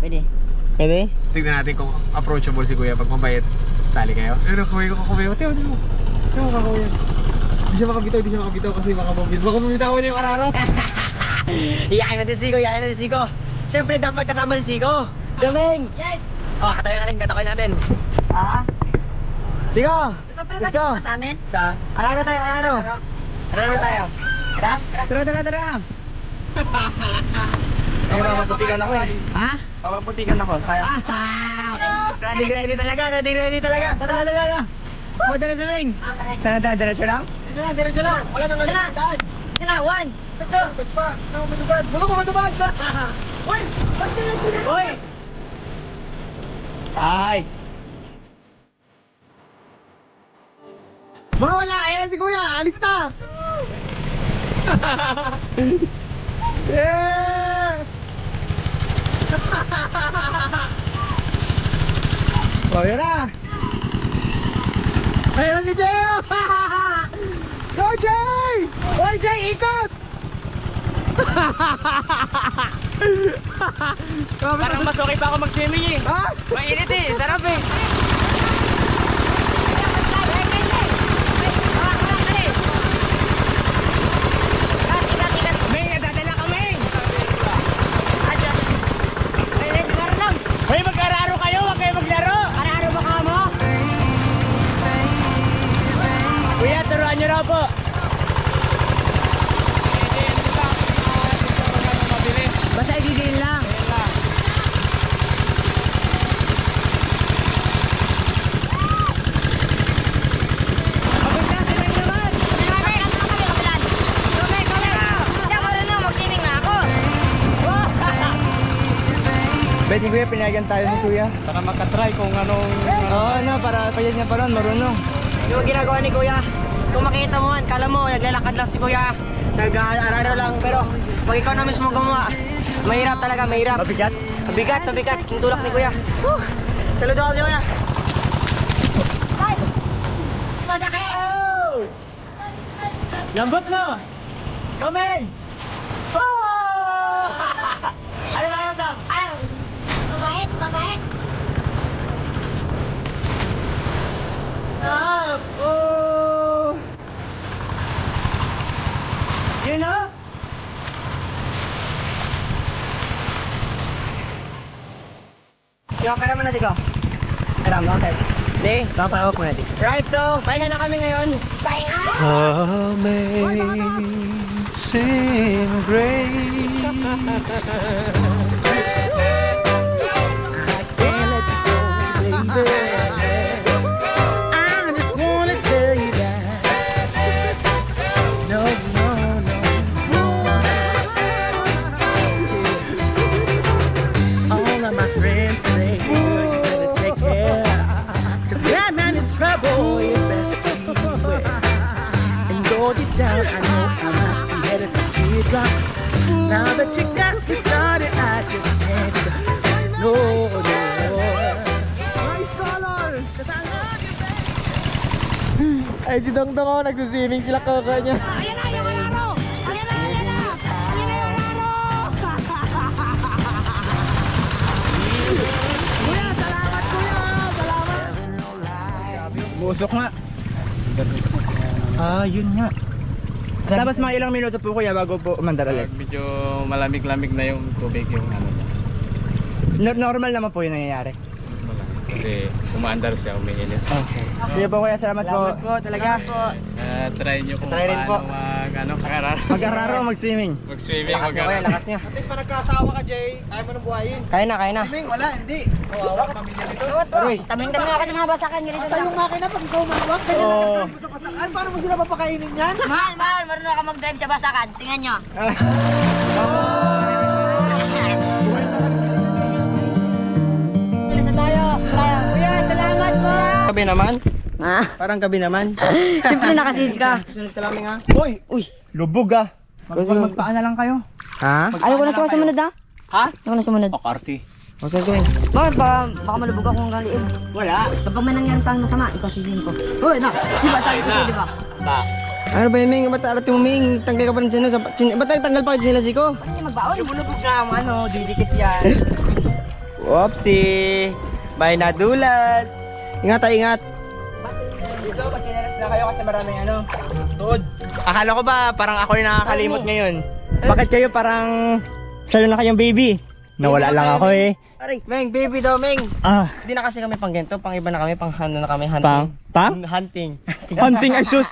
Pwede. Pwede? Tignan natin kung approachable si Kuya pag mabait. Sali kayo. Pero kuya ko kuya. Tiyo mo. Tiyo mo kuya. Di siya makabitaw kasi baka bumitaw niya yung araro. Iyakin natin si Siko, iyakin natin si Siko. Siyempre dapat kasama si Siko. Daming! Yes! Oh, katakoy natin. Ah? Siko! Let's go! Sa amin? Sa? Araro tayo, araro. Araro tayo. Tara. Ay, mapaputikan ako eh. Ha? Mapaputikan ako. Kaya. Ready talaga. Tara. Madala sa ring. Sana tayo, diretso lang? Diretso lang. Wala nang daan. Yan na, 1, 2. Pa, matubad. Matubad. Uy! Ba't ka lang? Hoy! Ay! Wala! Ayan na si Kuya! Alis na! Yeah! Oh, yun na! Ayan na si Jay! Go, Jay! Oy, Jay, ikot! Parang mas okay pa ako mag-swimming eh. Ha? Mainit eh, sarap eh. May nadadala kami. Hoy, mag-araro kayo, huwag kayo maglaro. Araro ba ka mo? Kuya, turuan nyo raw po. Basta i-deal lang. Pwede kuya, pinayagan tayo ni kuya. Para makatry kung anong... Oo, para payad niya pa ron, marunong. Yung ginagawa ni kuya, kung makita mo man, kala mo, naglalakad lang si kuya. Nag-araro lang, pero pag ikaw na mismo gumawa, mahirap talaga, mahirap. Mabigat? Mabigat, yung tulak ni kuya. Saludo ako si kuya. Oh! Lambot mo! Coming! Oh! Ano ba yung dam? Mabait. Up! Oh! You know? Yung pera mo na, Siko. Alam mo, okay. Hindi, papawag mo natin. Right, so, pahinga na kami ngayon. Pahinga! Amazing grace. I just wanna tell you that no. All of my friends say, girl, you better take care, 'cause that man is trouble, you best beware. And though you're down, I know I might be headed for teardrops. Now that you got me started, I just can't stop. No. Nice color! 'Cause I love you, baby. Ay, si Dongdong ako, nagsuswimming sila kaka niya. Ayan na, yung araro! Ayan na yung araro! Kuya, salamat kuya! Salamat! Busok nga. Ah, yun nga. Tapos mga ilang minuto po kuya bago po umandar ulit. Medyo malamig-lamig na yung tubig yung ano niya. Normal naman po yung nangyayari. Kasi umaandar siya, umiinit. Okay. Sige po kuya, salamat po. Salamat po talaga. Try nyo kung Try rin po. paano Mag-araro, mag-swimming. mag-swimming. Lakas niya kuya, lakas niya. At least pa nagkasawa ka, Jay. Kaya mo nang buhayin. Kaya na. Swimming, wala, hindi. Kawawa, pamilya nito. Aroy. Taming-taming ako sa mga basakan. Ganito Patay yung makina pag ikaw malawak. Kaya Oo. nagkakasapasakan. Paano mo sila papakainin yan? Mahal, marunong ka mag-drive sa basakan. Tingnan nyo. Kuya, salamat po. Gabi naman? Ah, Parang gabi naman. siyempre nakasid ka. Sunod ka laming ha. Hoy! Uy! Lubog ah. Magpaan na lang kayo. Ha? Ayaw ko na sa sumunod ha? Ha? Ayaw ko na sumunod. Pakarti. Masan ko yun? Bakit baka malubog ako ng galiin? Wala. Kapag may nangyari sa akin masama, ikaw sisihin ko. Uy, na! Di ba sabi ko di ba? Ano ba yung Ming? Ba't arat yung Ming? Tanggal ka pa rin dyan. Ba't tanggal pa kayo nila Siko? Hindi magbaon. Lumulubog na ang ano, didikit yan. Whoopsie! May nadulas! Ingat tayo, ingat! Dito, pag-chinelas na kayo kasi maraming ano, tuod. Akala ko ba parang ako yung nakakalimot ngayon? Bakit kayo parang salo na kayong baby? Nawala lang ako eh. Aray, Meng, baby daw, Meng. Hindi na kasi kami pang ganito, pang iba na kami, pang ano na kami, hunting. Hunting. Hunting, ay sus!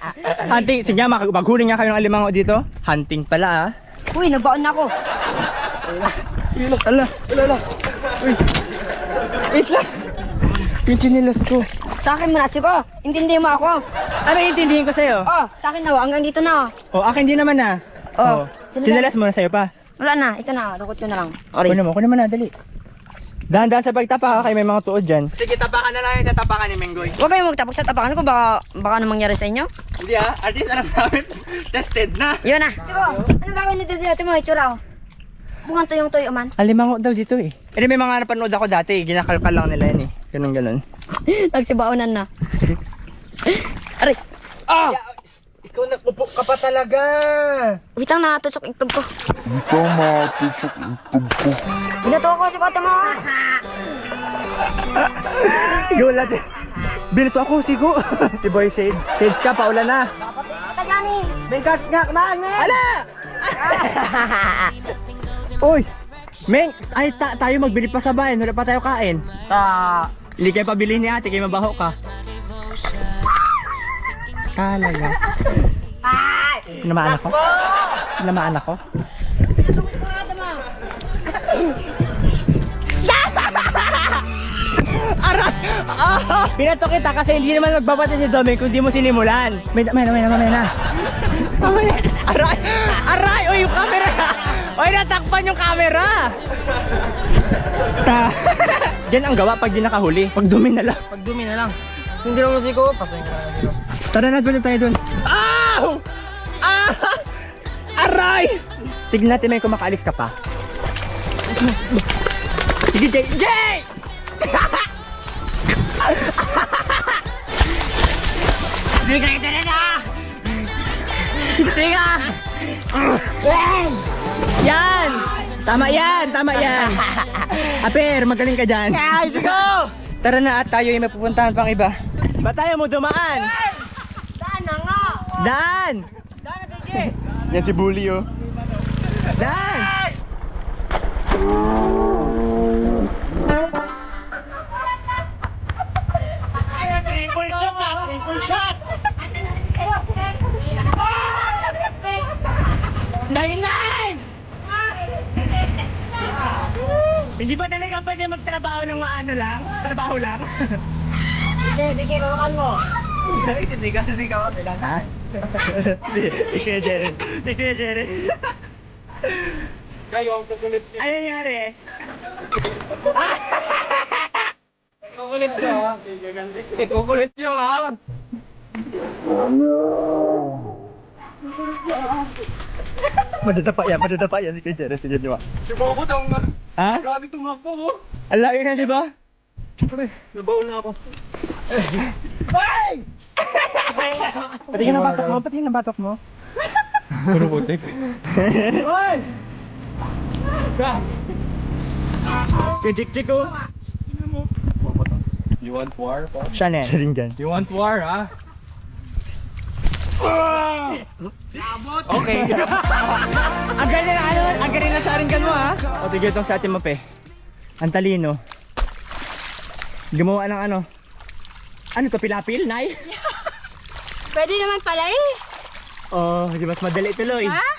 Hunting, sige nga, maghuli nga kayo ng alimango dito. Hunting pala Uy, nagbaon na ako. Ala. Uy. Wait lang. Yung chinilas ko. Sa akin mo na, Siko. Intindi mo ako. Ano intindihin ko sa'yo? Oh, sa akin na, hanggang dito na. Oh, akin din naman na. Oh. Chinilas mo na sa'yo pa. Wala na, ito na, rukot ko na lang. Kunin mo na, dali. Dahan-dahan sa pagtapa kayo, may mga tuod dyan. Sige, tapakan na lang yung tatapakan ni Menggoy. Huwag kayong magtapok sa tapakan ko, baka ano mangyari sa inyo. Hindi at least alam namin, tested na. Yun na. Siko, ano gagawin nito dito mo, itsura ko? Bungan tuyong-tuyo man. Alimango daw dito eh. Eh, may mga napanood ako dati, ginakalkal lang nila yan eh. Ganun. Nagsibaunan na. Aray. Ah! Ikaw nagpupo ka pa talaga. Wait lang, natusok itog ko. Binato ako si Bata mo. Ikaw lang. Binito ako, sigo. Si Boy Shade. Shade ka, paulan na. Tagani. Bengkat nga, kumahan, Meng! Ala! Uy! Meng, ay tayo magbili pa sa bayan. Wala pa tayo kain. Hindi kayo pabili ni ate, kayo mabaho ka. Talaga. Namaan ako? Namaan ako? Aray! Pinato kita kasi hindi naman magbabati si Doming kung di mo sinimulan. May na. Aray! Uy, yung camera! Uy, natakpan yung camera! Diyan ang gawa pag di nakahuli. Pag dumi na lang. Hindi naman si ko. Pasoy ka na dito. Tara na, doon tayo doon. Ow! Aray! Tignan natin may kumakaalis ka pa. Sige, Jay! Sige, tara na! Sige! Yan! Tama yan! Aper, magaling ka dyan. Let's go! Tara na at tayo yung mapupuntahan pang iba. Ba tayo mo dumaan? Saan na nga? Daan na, DJ! Yan si Bully, oh. Daan! Hindi ba talaga pwede magtrabaho ng ano lang? Trabaho lang? Hindi, kinukan mo. Hindi kasi ka lang. Ha? Hindi kaya Jeren. Kayo ang kukulit niyo. Ano nangyari? Kukulit niyo ha? Kukulit niyo ha? Madadapa yan si Jeren. Sige niyo ha? Subuko daw nga. Ha? Grabe tumakbo mo. Ang laki na, di ba? Siyempre, nabaon na ako. Bang! Patingin ang batok mo. Puro putik. Hoy! Chik oh. You want war? Siya rin. You want war, ha? Okay. Ang galing na sa rin mo ha. O tigil itong sa atin mo pe. Ang talino. Gumawa ng ano. Ano to, pilapil, Nay? Pwede naman pala eh. Oh, di mas madali tuloy. Ha?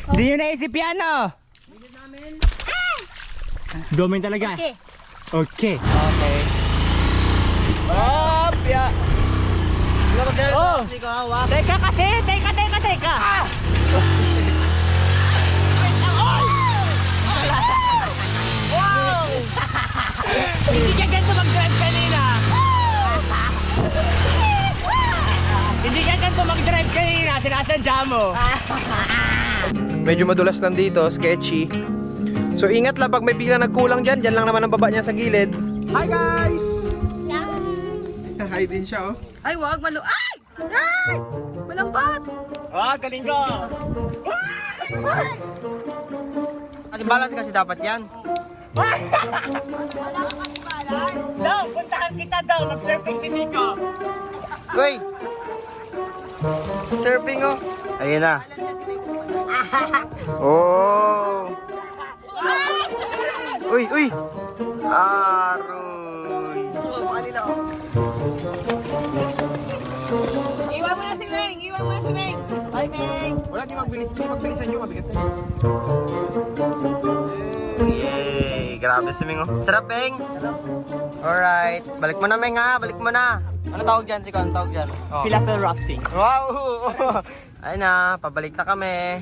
Hindi nyo naisip yan, oh. Doming talaga. Okay. Opya. Oh! Teka kasi! Teka! Hindi ka ganito mag-drive kanina! Sinasadya mo! Medyo madulas lang dito, sketchy. So ingat lang pag may bigla nagkulang dyan lang naman ang baba niya sa gilid. Hi guys! Hi din siya oh. Ay, wag malo. Ay! Ay! Malambot! Galing ko! Kasi balance kasi dapat yan. Daw, puntahan kita daw. Mag-surfing si Siko. Uy! Surfing oh. Ayun na. Oh. Uy, uy. Aroy. Iwan mo na si Meng! Iwan mo na si Meng! Bye, Meng! Wala, di magbilisan nyo, mabigat. Yay! Grabe si Ming. Sarap, Ming. Alright. Balik mo na, Ming, ha? Balik mo na. Ano tawag dyan, Siko? Ano tawag dyan? Oh. Pilafel rafting. Wow! Ayun na, pabalik na kami.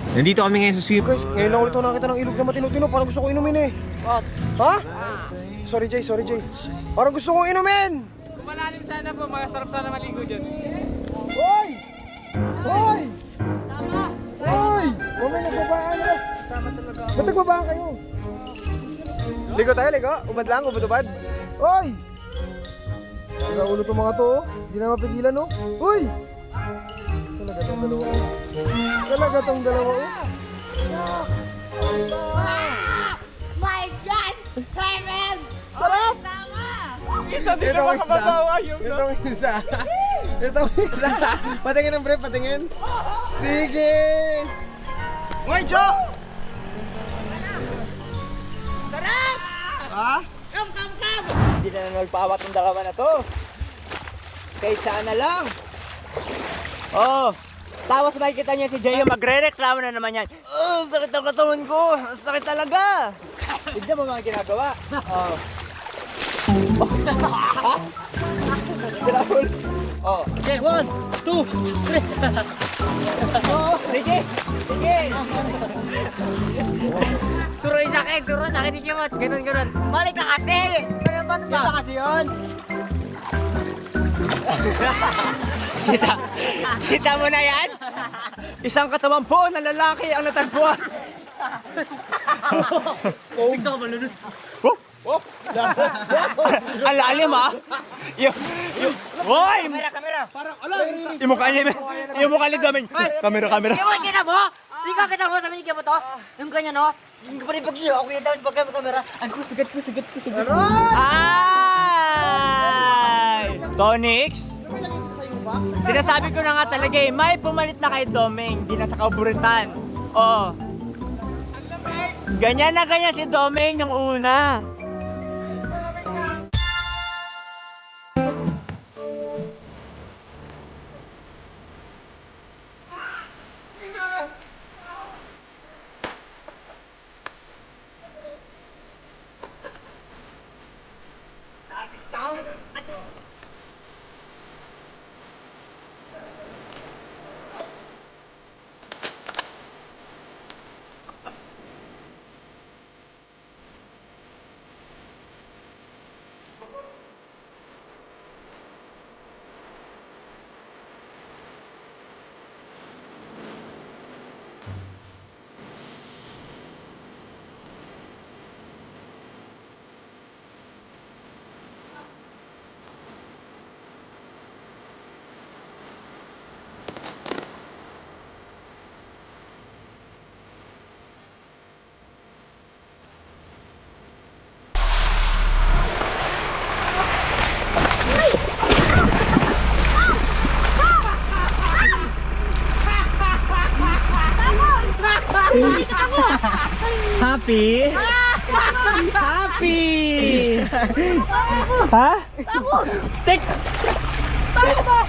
Nandito kami ngayon sa swim. Guys, ngayon lang ulit ako nakita ng ilog na matino-tino. Parang gusto ko inumin eh. What? Ha? Sorry Jay. Parang gusto kong inumin! Kung malalim sana po, masarap sana maligo dyan. Hoy! Hoy! Hoy! Mamay, nagbabaan na. Ba't nagbabaan kayo? Ligo tayo, ligo. Ubad lang, ubad. Hoy! Nakaulo itong mga to, oh. Hindi na mapigilan, oh. Hoy! Talaga tong dalawa, oh. Shucks! My God! Kevin! Sarap! Isa din Itong naman isa. kababawa yung Itong isa. Itong isa. Patingin ng brief, patingin. Sige! Ngoy, Jo! Sarap! Ha? Come! Hindi na nagpawat ng dalawa na to. Kahit saan na lang. Oh, tapos makikita niyo si Jay magre-reklamo na naman yan. Oh, sakit ang katawan ko. Sakit talaga. Tignan mo mga ginagawa. Oh. Ha? Oh. Okay, 1, 2, 3. Oh, sige. Turoy sa akin, di kimot. Ganun. Balik ka kasi. Paano ba kasi yun? Kita mo na yan? Isang katawan po na lalaki ang natagpuan. Tignan ka malunod. Ang lalim ha? Hoy! Kamera! Parang, yung mukha niya damin. Kamera. Kita mo? Sika kita mo, sabi ni Kemo to. Yung ganyan no? Hindi pa rin pag-iyo. Ako yung damin pagkamera. Ang sugat ko. Ay! Tonix? Sinasabi ko na nga talaga eh, may pumalit na kay Domeng, di na sa kaburitan. Oh. Ganyan si Domeng yung una. Happy? Happy! Ha? Ako! Tek! Ako ba?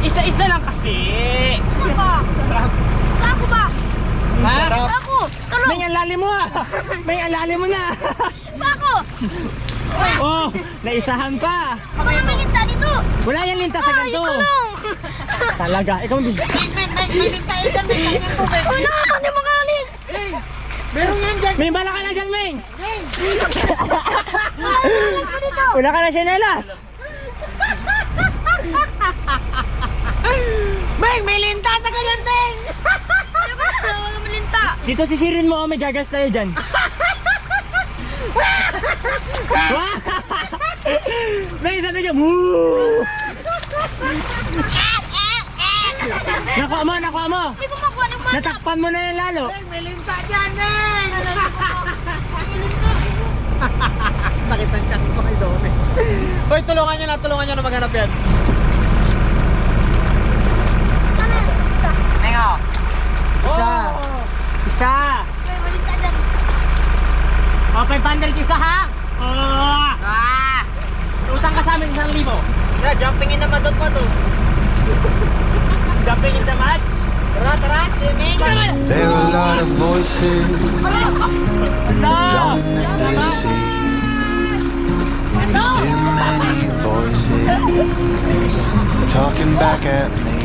Isa-isa lang kasi. Ako ba? Ako ba? Ha? Ako! Taro! May alali mo ha! May alali mo na! Ako! Oh! Naisahan pa! Baka may linta dito! Wala yung linta sa ganito! Talaga, ikaw hindi. May linta yan, may kanyang tubig. Oh no! Hindi mo kalin! Meron yan dyan! May bala ka na dyan, Meng! Wala dito! Wala ka na sinelas! Meng! May linta sa ganyan, Meng! Ayoko na! Wala may linta! Dito sisirin mo, may gagas tayo dyan. Meng, sabi niya, woo! Nakuha mo, nakuha mo! Hindi ko makuha ng mana. Natakpan mo na yan lalo! May linta dyan, men! Bakit ang chat mo kay Dome? Hoy, tulungan nyo na maghanap yan. Mengo! Isa! Isa! Ay, walinta dyan. O, 500 isa ha? Oh! Ah! Utang ka sa amin 1,000. Tara, jumping in the mud pa to. Jumping in the mud? Tara, tara, swimming! There are a lot of voices No! drowning in the sea. There's too many voices talking back at me.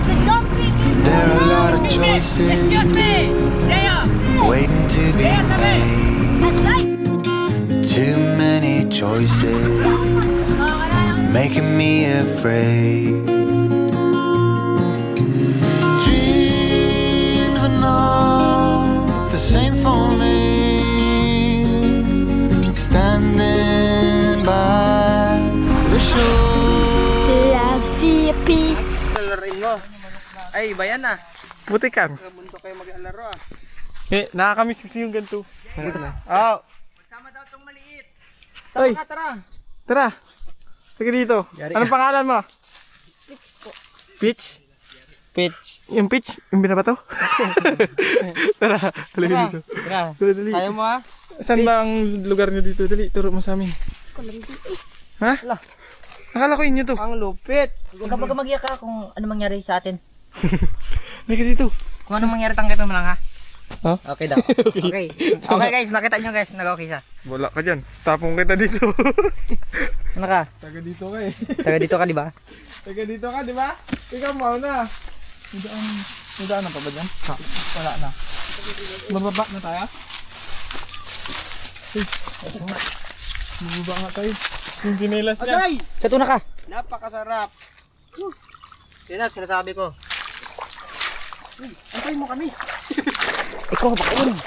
The jumping in the There are a lot of choices Excuse me! Leo! waiting to be made. That's right. Too many choices making me afraid. Dreams are not the same for me. Standing by the shore. La Philippines. Laruin mo. Ay, iba yan ah. Putikan. Mundo kayo mag-alaro ah. Eh, nakakamiss kasi yung ganito. Oh. Sama daw tong maliit. Oy, Tara. tara. Sige dito. Anong pangalan mo? Pitch po. Peach? Pitch. Yung peach? Yung binabato? Tara, halika dito. Tara. Tara, dali. Kaya mo ah. Saan ba ang lugar nyo dito? Dali, turo mo sa amin. Ha? Akala ko inyo to. Ang lupit. Kapag mag-iyak ka kung ano mangyari sa atin. Halika dito. Kung ano mangyari, tangkitan mo lang ha? Ha? Okay daw. Okay. Okay guys, nakita nyo guys, nag-okay siya. Wala ka dyan. Tapong kita dito. Ano ka? Taga dito ka eh. Taga dito ka, di ba? Taga dito ka, di ba? Ikaw mauna. May daan na pa ba dyan? Ha? Wala na. Mababa na tayo? Uy, mababa nga tayo. Yung ginelas niya. Agay! Sa tuna ka. Napakasarap. Yan na, sinasabi ko. Antay mo kami. Ikaw, baka yun.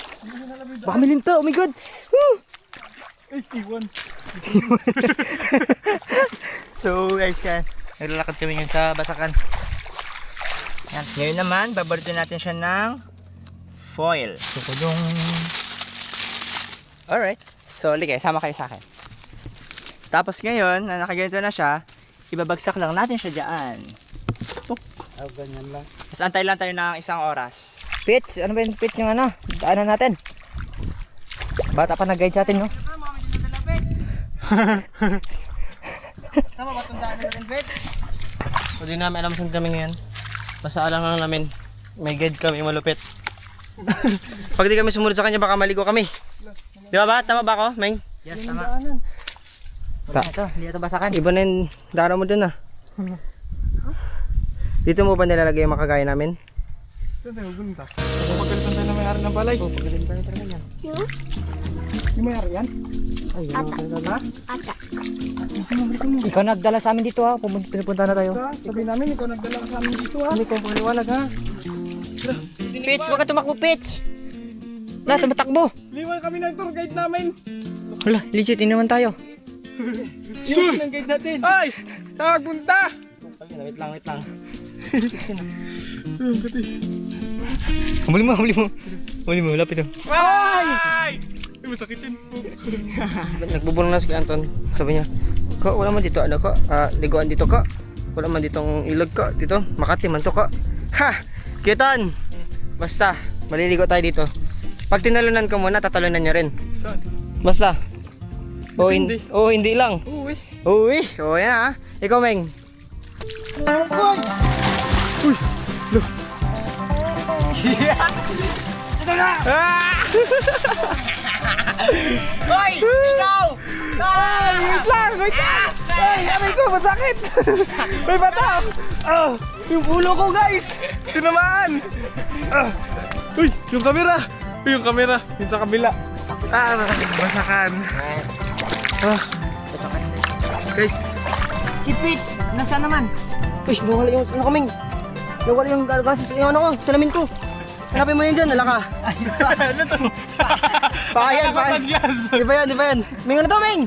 Baka may linta, oh my god. Woo! Ay, iwan. So guys, yan. Naglalakad kami yun sa Basakan. Yan. Ngayon naman, babalitin natin siya ng foil. Yung... Alright. So, ligay, sama kayo sa akin. Tapos ngayon, na nakaganito na siya, ibabagsak lang natin siya dyan. Oh, ganyan lang. Tapos antay lang tayo ng 1 oras. Pitch, ano ba yung pitch yung ano? Daanan natin. Bata pa nag-guide sa atin, no? Tama ba itong daan natin, Bet? O di namin alam saan kami ngayon. Basta alam lang namin, may guide kami malupit. Pag di kami sumunod sa kanya, baka maligo kami. Di ba ba? Tama ba ako, Meng? Yes, tama. Ito, hindi ito Basakan. Iba na yung daraw mo dun ah. Dito mo ba nilalagay yung makagaya namin? Saan tayo pupunta? Pagkalitan tayo na may-ari ng balay. Oo, pagkalitan tayo talaga yan. Yung may-ari yan? Ay, ano talaga? Ata. Ikaw nagdala sa amin dito ha. Pinupunta na tayo. Sabi namin, ikaw nagdala ka sa amin dito ha. Hindi ko paliwanag ha. Pitch, huwag ka tumakbo, Pitch. Na, tumatakbo. Liwan kami ng tour guide namin. Wala, legit, inaman tayo. Yun ang guide natin. Ay! Saan punta? Wait lang, wait lang. Huli mo, huli mo. Huli mo, lapit mo. Ay! Ay! Masakit yun. Nagbubulong na si Anton. Sabi niya, ko, wala man dito, ano ko? Liguan dito ko. Wala man ditong ilog ko. Dito, Makati man to ko. Ha! Kitan! Basta, maliligo tayo dito. Pag tinalunan ko muna, tatalunan niya rin. Saan? Basta. O Depende. hindi lang. Uwi. Uy, o yan ha. Ikaw, Meng. Ito na! Hoy! Ikaw! Ay! Wait lang! Wait lang! Ay! Aray ko! Masakit! May bata! Ah! Yung ulo ko guys! Tinamaan! Ah! Uy! Yung kamera! Uy, yung kamera! Yung sa kabila! Ah! Basakan! Ah! Guys! Si Pitch, nasaan naman? Uy, nawala yung ano kaming. Nawala yung gases yung ano ko, salamin ko. Hanapin mo yun dyan, nalaka. Ano to? Pakayan, pakayan. Pataglas! Di ba yan, di ba yan? Ming, ano to, Ming?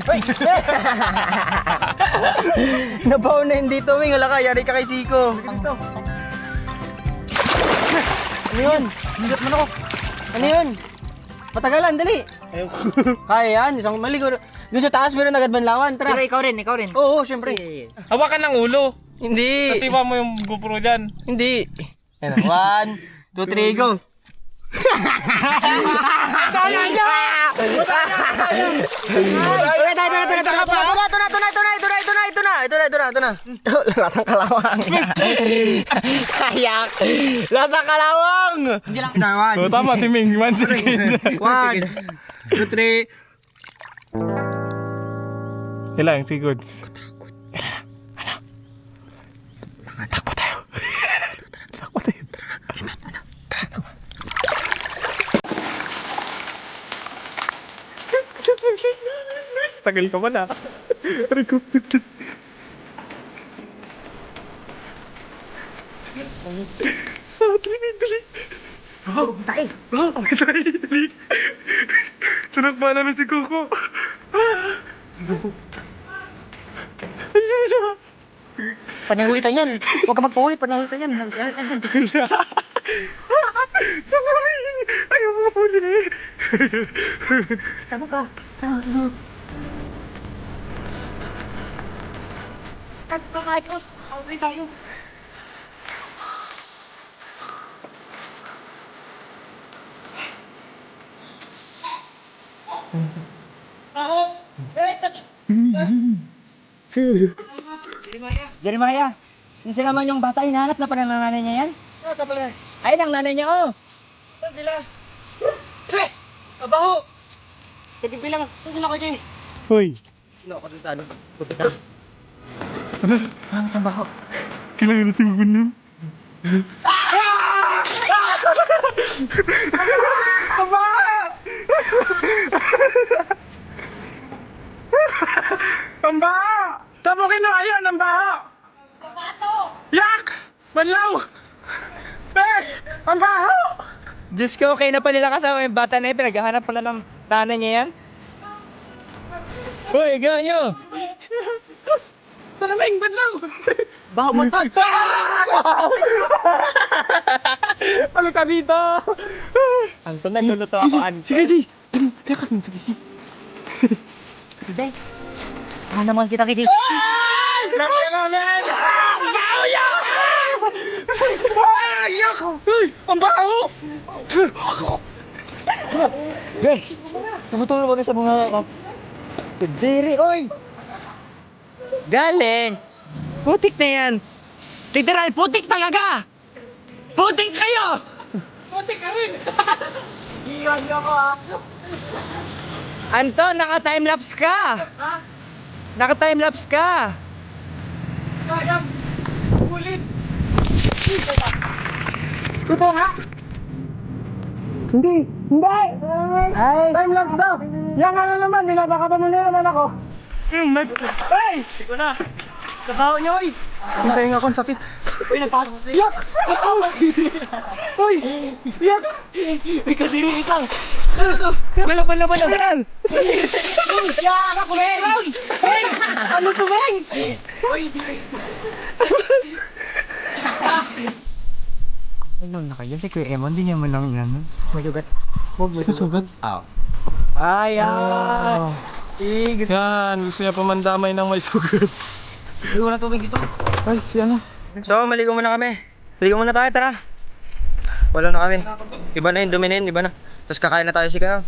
Nabaw na hindi to, Wing. Wala ka, yari ka kay Siko. Ano yun? Hindot man ako. Ano yun? Patagalan, dali. Kaya yan, isang maligo. Doon sa taas meron agad banlawan, tara. Pero ikaw rin. Oo, syempre. Hawakan ng ulo. Hindi. Kasi iba mo yung GoPro dyan. Hindi. Ano, 1, 2, 3, go. Kaya niya! Ito na. Lasang kalawang. Kayak. Lasang kalawang. Hindi lang. So, tama si Ming. 1 second. 1, 2, 3. Ilang seconds? Tagal ka pala. Tunakba namin si Coco. Panahulitan yan. Huwag ka magpahuli, panahulitan yan. Ayaw mo huli. Tama ka. Jeremiah, yung sila man yung bata, hinahanap na pala ng nanay niya yan? Ayun ang nanay niya, oh! Saan sila? Abaho! Kabibilang, saan sila ko dyan? Hoy. Sino ako dun sa ano? Ano? Parang sa baho. Kailangan natin magulo. Ang baho! Saan mo kinuha yan? Ang baho! Sapato! Yak! Banlaw! Eh! Ang baho! Diyos ko, okay na pa nila kasama yung bata na yun. Pinaghahanap pala ng nanay niya yan. Hoy, gano'n nyo! Saan naman yung banlaw? Baho mo to! Ano ka dito? Anton, naluluto ako, Anton. Sige, Jay! Teka, sige. Jay, ano naman kita kay Jay? Laki namin! Ang baho yan! Ay, yak! Ay, ang baho! Jay, tumutulong mo sa mga Diri, oy! Galing! Putik na yan! Literal, putik talaga! Putik kayo! Putik ka rin! Iwan niyo ko, ha? Anton, naka-timelapse ka! Ha? Naka-timelapse ka! Sayang! Ulit! Totoo nga? Hindi! Ay! Timelapse daw! Yan ano naman, binabakata mo na naman ako! Ay! Siko na! Kabaho niyo, oy! Hintayin nga akong sakit. Uy, nagpasok sa'yo. Yak! Hoy! Yak! Uy, kadiri lang. Bala! Yak, ako meron! Ano to, Beng? Uy, Ano na kayo? Si Kuya Emon, di niya mo lang yan. Magugat. Susugat? Ay, ay! Yan, gusto niya pamandamay ng may sugat. Uy, wala tubig dito. Ay, si ano? So, maligo muna kami. Maligo muna tayo, tara. Wala na kami. Iba na yun, dumi na yun, iba na. Tapos kakain na tayo si Kayo.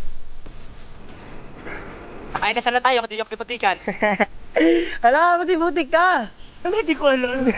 Ay, nasa na tayo, kasi yung piputikan. Hala, buti-butik ka. Hindi ko alam.